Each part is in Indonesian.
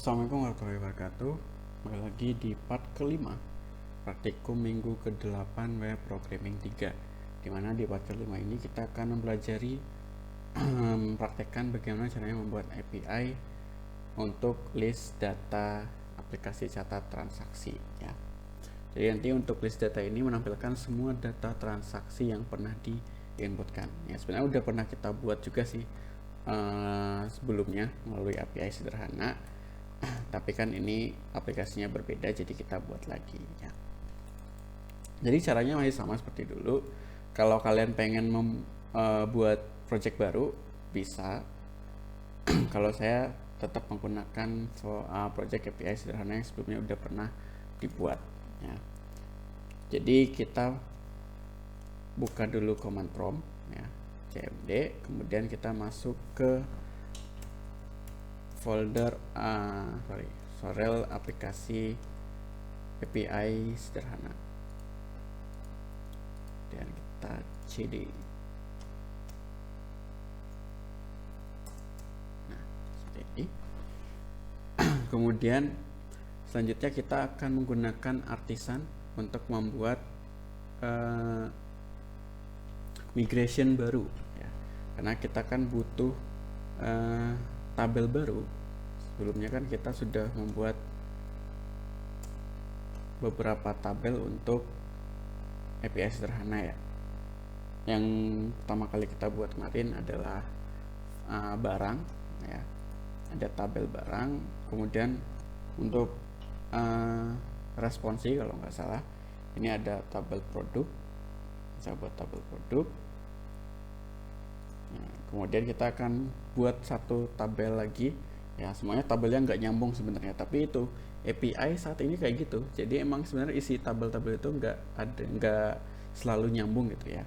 Assalamualaikum warahmatullahi wabarakatuh. Kembali lagi di part kelima praktikum minggu ke-8 web programming 3, dimana di part kelima ini kita akan mempelajari mempraktekkan bagaimana caranya membuat API untuk list data aplikasi catat transaksi ya. Jadi nanti untuk list data ini menampilkan semua data transaksi yang pernah diinputkan ya. Sebenarnya udah pernah kita buat juga sih sebelumnya melalui API sederhana, tapi kan ini aplikasinya berbeda, jadi kita buat lagi ya. Jadi caranya masih sama seperti dulu. Kalau kalian pengen buat project baru bisa. Kalau saya tetap menggunakan project API sederhana yang sebelumnya udah pernah dibuat ya. Jadi kita buka dulu command prompt ya, cmd, kemudian kita masuk ke folder Sorel aplikasi API sederhana dan kita cd. Nah, seperti ini. Kemudian selanjutnya kita akan menggunakan artisan untuk membuat migration baru ya. Karena kita kan butuh tabel baru. Sebelumnya kan kita sudah membuat beberapa tabel untuk API sederhana ya. Yang pertama kali kita buat kemarin adalah barang ya. Ada tabel barang, kemudian untuk responsi kalau nggak salah ini ada tabel produk, bisa buat tabel produk. Nah, kemudian kita akan buat satu tabel lagi ya, semuanya tabelnya nggak nyambung sebenarnya, tapi itu API saat ini kayak gitu. Jadi emang sebenarnya isi tabel-tabel itu nggak selalu nyambung gitu ya.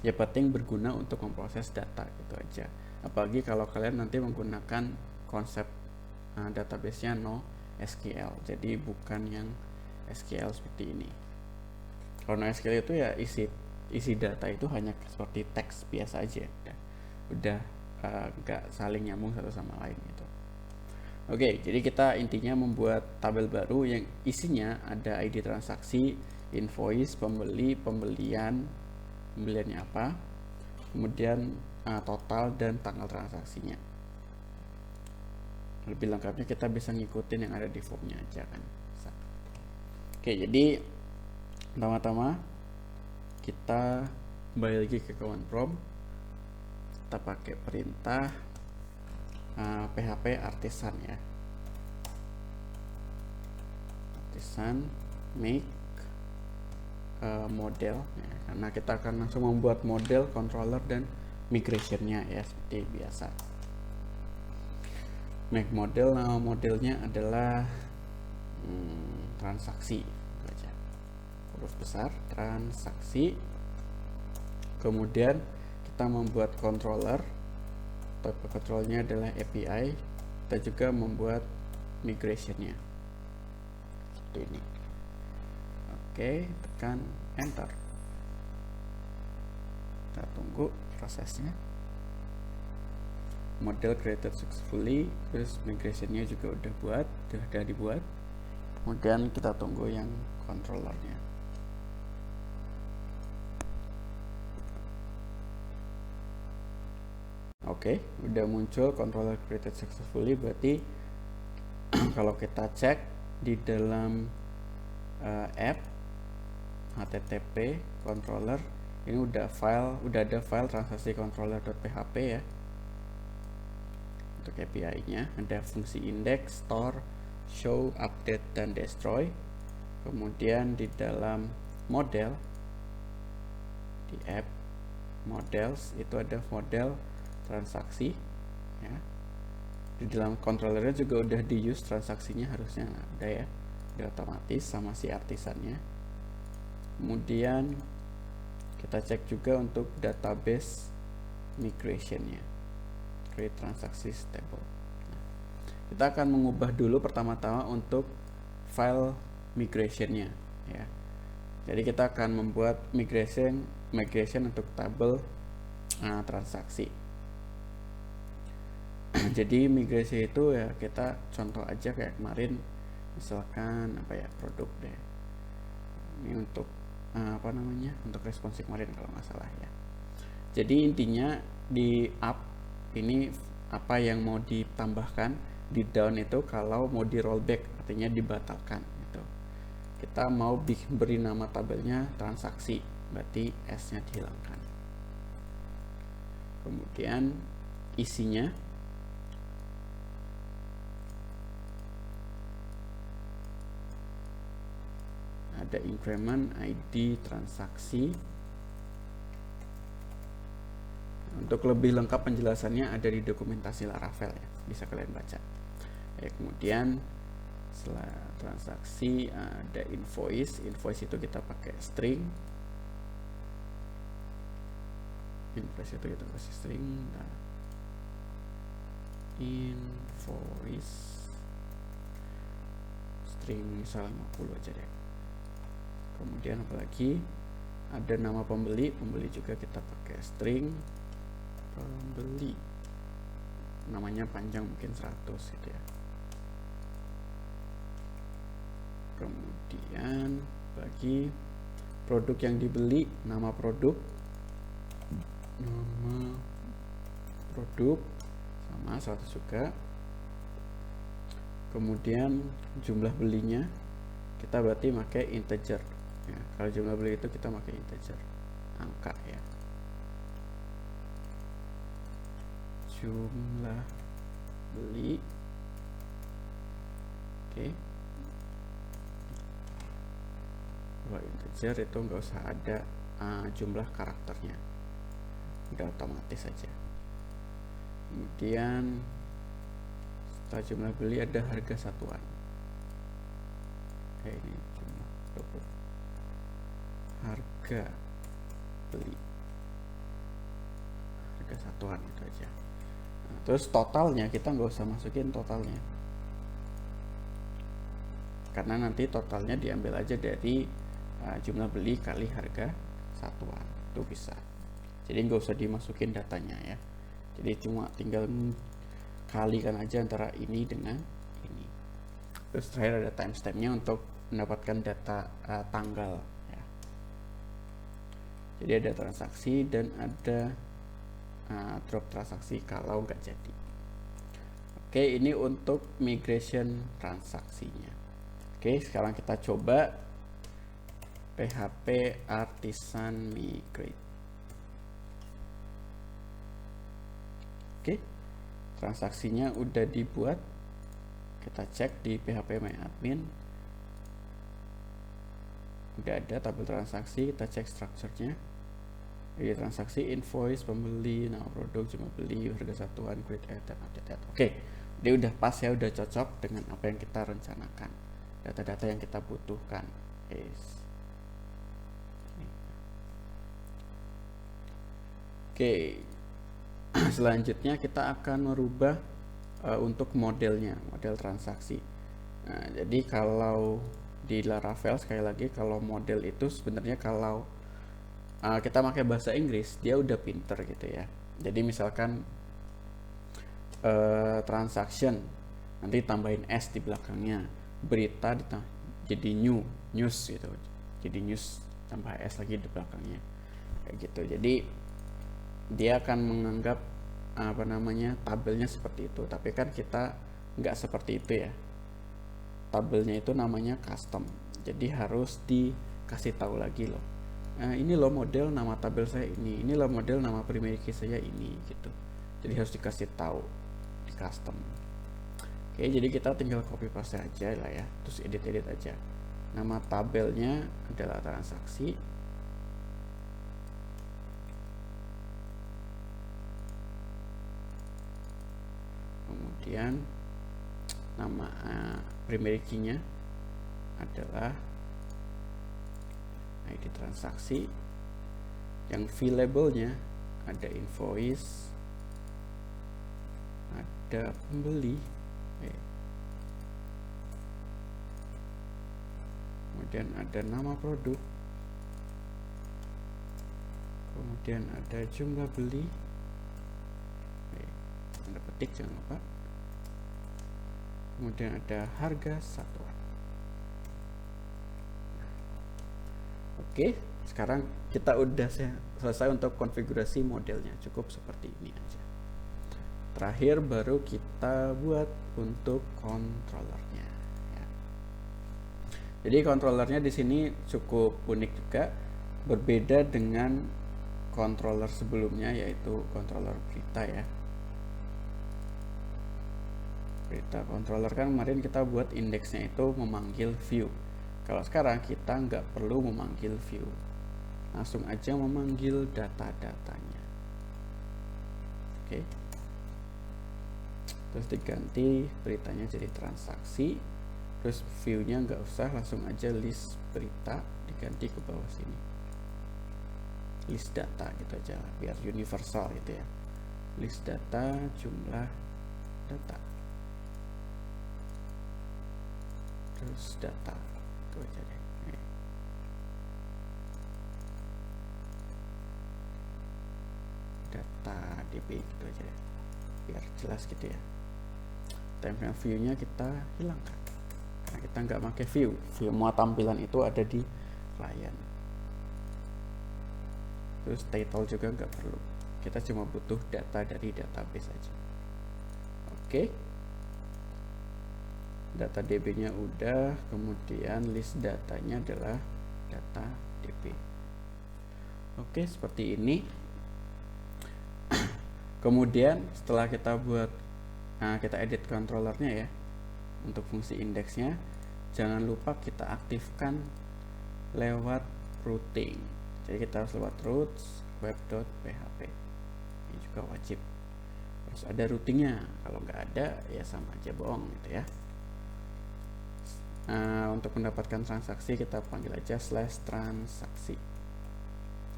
Ya penting berguna untuk memproses data gitu aja. Apalagi kalau kalian nanti menggunakan konsep database-nya NoSQL, jadi bukan yang SQL seperti ini. Kalau NoSQL itu ya isi data itu hanya seperti teks biasa aja, udah nggak saling nyambung satu sama lain gitu. Oke, jadi kita intinya membuat tabel baru yang isinya ada ID transaksi, invoice, pembeli, pembeliannya apa, kemudian total dan tanggal transaksinya. Lebih lengkapnya kita bisa ngikutin yang ada di formnya aja kan. Oke, jadi pertama-tama kita kembali lagi ke command prompt, kita pakai perintah PHP artisan ya, artisan make model ya, karena kita akan langsung membuat model, controller dan migrationnya ya seperti biasa. Make model, nama modelnya adalah transaksi, huruf besar transaksi. Kemudian kita membuat controller, tipe controllernya adalah API. Kita juga membuat migrationnya seperti ini. Oke, tekan enter. Kita tunggu prosesnya. Model created successfully, terus migrationnya juga udah dibuat. Kemudian kita tunggu yang controllernya. Oke, udah muncul controller created successfully, berarti kalau kita cek di dalam app http controller ini udah ada file transaksi controller.php ya. Untuk API-nya ada fungsi index, store, show, update dan destroy. Kemudian di dalam model, di app models itu ada model transaksi ya. Di dalam controllernya juga udah di use transaksinya, harusnya ada ya, udah otomatis sama si artisannya. Kemudian kita cek juga untuk database migrationnya, create transaksi table. Nah, kita akan mengubah dulu pertama-tama untuk file migrationnya ya. Jadi kita akan membuat migration untuk tabel transaksi. Jadi migrasi itu ya kita contoh aja kayak kemarin, misalkan apa ya, produk deh. Ini untuk apa namanya, untuk responsif kemarin kalau nggak salah ya. Jadi intinya di up ini apa yang mau ditambahkan, di down itu kalau mau di rollback artinya dibatalkan gitu. Kita mau beri nama tabelnya transaksi, berarti S nya dihilangkan. Kemudian isinya ada increment, ID, transaksi. Untuk lebih lengkap penjelasannya ada di dokumentasi Laravel ya, bisa kalian baca. Kemudian setelah transaksi ada invoice. Invoice itu kita pakai string. Invoice itu kita kasih string. Nah, invoice string misal 50 aja deh. Kemudian apalagi ada nama pembeli. Pembeli juga kita pakai string pembeli, namanya panjang mungkin 100 gitu ya. Kemudian bagi produk yang dibeli, nama produk sama 100 juga. Kemudian jumlah belinya kita berarti pakai integer ya. Kalau jumlah beli itu kita pakai integer, angka ya. Jumlah beli, oke. Kalau integer itu nggak usah ada jumlah karakternya, udah otomatis saja. Kemudian setelah jumlah beli ada harga satuan. Ini jumlah produk, harga beli, harga satuan itu aja. Nah, terus totalnya kita nggak usah masukin totalnya, karena nanti totalnya diambil aja dari jumlah beli kali harga satuan, itu bisa. Jadi nggak usah dimasukin datanya ya, jadi cuma tinggal kalikan aja antara ini dengan ini. Terus terakhir ada timestampnya untuk mendapatkan data tanggal ya. Jadi ada transaksi dan ada drop transaksi kalau nggak jadi. Oke, ini untuk migration transaksinya. Oke, sekarang kita coba PHP Artisan Migrate. Oke, transaksinya udah dibuat. Kita cek di PHP MyAdmin, udah ada tabel transaksi. Kita cek strukturnya. Jadi transaksi, invoice, pembeli, nama produk, jumlah beli, harga satuan, create item, update. Oke, dia udah pas ya, udah cocok dengan apa yang kita rencanakan, data-data yang kita butuhkan. Oke, selanjutnya kita akan merubah untuk modelnya, model transaksi. Nah, jadi kalau di Laravel sekali lagi, kalau model itu sebenarnya kalau kita pakai bahasa Inggris dia udah pinter gitu ya. Jadi misalkan transaction nanti tambahin S di belakangnya, berita jadi news gitu, jadi news tambah S lagi di belakangnya kayak gitu. Jadi dia akan menganggap apa namanya, tabelnya seperti itu, tapi kan kita nggak seperti itu ya. Tabelnya itu namanya custom, jadi harus dikasih tahu lagi loh. Ini loh model nama tabel saya ini loh model nama primary key saya ini gitu. Jadi harus dikasih tahu di custom. Oke, jadi kita tinggal copy paste aja lah ya, terus edit aja. Nama tabelnya adalah transaksi. Kemudian nama primary key-nya adalah ID transaksi. Yang fee label-nya ada invoice, ada pembeli, kemudian ada nama produk, kemudian ada jumlah beli. tanda petik, jangan lupa. Kemudian ada harga satuan. Oke, sekarang kita udah selesai untuk konfigurasi modelnya, cukup seperti ini aja. Terakhir baru kita buat untuk controllernya ya. Jadi controllernya di sini cukup unik juga, berbeda dengan controller sebelumnya, yaitu controller berita ya. Berita controller kan kemarin kita buat indeksnya itu memanggil view. Kalau sekarang kita nggak perlu memanggil view, langsung aja memanggil data-datanya. Oke. Terus diganti beritanya jadi transaksi, terus view-nya nggak usah, langsung aja list berita diganti ke bawah sini, list data gitu aja biar universal gitu ya. List data, jumlah data, terus data itu aja deh. Data DB gitu aja deh biar jelas gitu ya. Thumbnail view-nya kita hilangkan karena kita nggak pakai view. Semua tampilan itu ada di klien. Terus title juga nggak perlu, kita cuma butuh data dari database aja. Oke, data DB nya udah, kemudian list datanya adalah data DB. Oke, seperti ini. Kemudian setelah kita buat, kita edit controllernya ya, untuk fungsi indeksnya jangan lupa kita aktifkan lewat routing. Jadi kita harus lewat routes web.php, ini juga wajib harus ada routingnya. Kalau nggak ada ya sama aja bohong gitu ya. Untuk mendapatkan transaksi kita panggil aja /transaksi.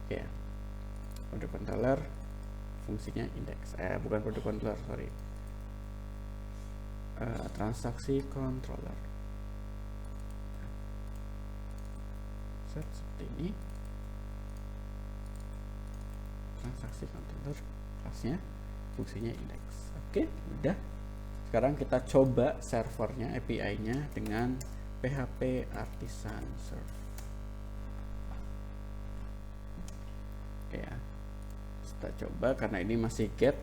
Oke ya. Kode controller fungsinya indeks, bukan kode controller, sorry, transaksi controller. Seperti ini, transaksi controller, kelasnya fungsinya indeks. Oke, udah. Sekarang kita coba servernya, API-nya dengan PHP Artisan Serve. Oke ya, kita coba karena ini masih get,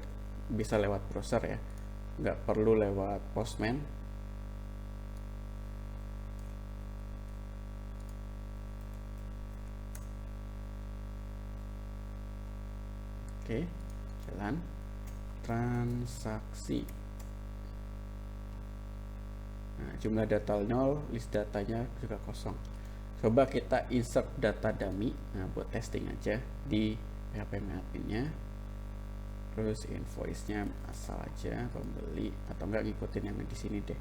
bisa lewat browser ya, nggak perlu lewat Postman. Oke, jalan transaksi. Nah, jumlah data 0, list datanya juga kosong. Coba kita insert data dummy, buat testing aja di PHP adminnya. Terus invoice-nya asal aja pembeli, atau enggak ngikutin yang di sini deh.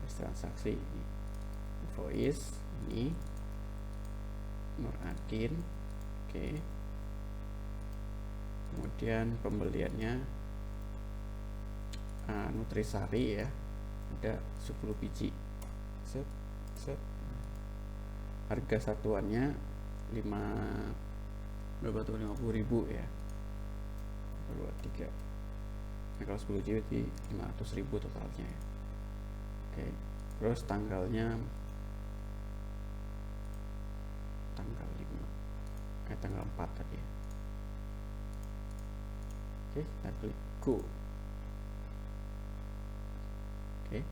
List transaksi ini. Invoice ini Nuradin. Oke. Kemudian pembeliannya Nutrisari ya, ada 10 biji. Set. Harga satuannya 50.000 ya. 23. Nah, kalau 10 biji di 500.000 totalnya ya. Oke. Terus tanggalnya tanggal 5. Tanggal 4 tadi ya. Oke, kita klik go. Oke,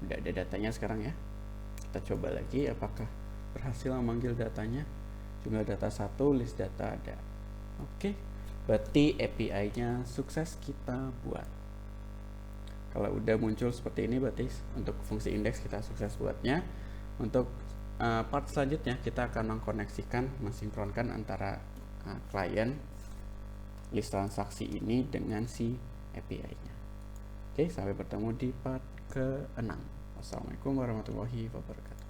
udah ada datanya sekarang ya. Kita coba lagi apakah berhasil memanggil datanya. Jumlah data 1, list data ada. Oke, berarti API-nya sukses kita buat. Kalau udah muncul seperti ini berarti untuk fungsi indeks kita sukses buatnya. Untuk part selanjutnya kita akan mengkoneksikan, mensinkronkan antara klien list transaksi ini dengan si API-nya. Oke, sampai bertemu di part ke-6. Wassalamualaikum warahmatullahi wabarakatuh.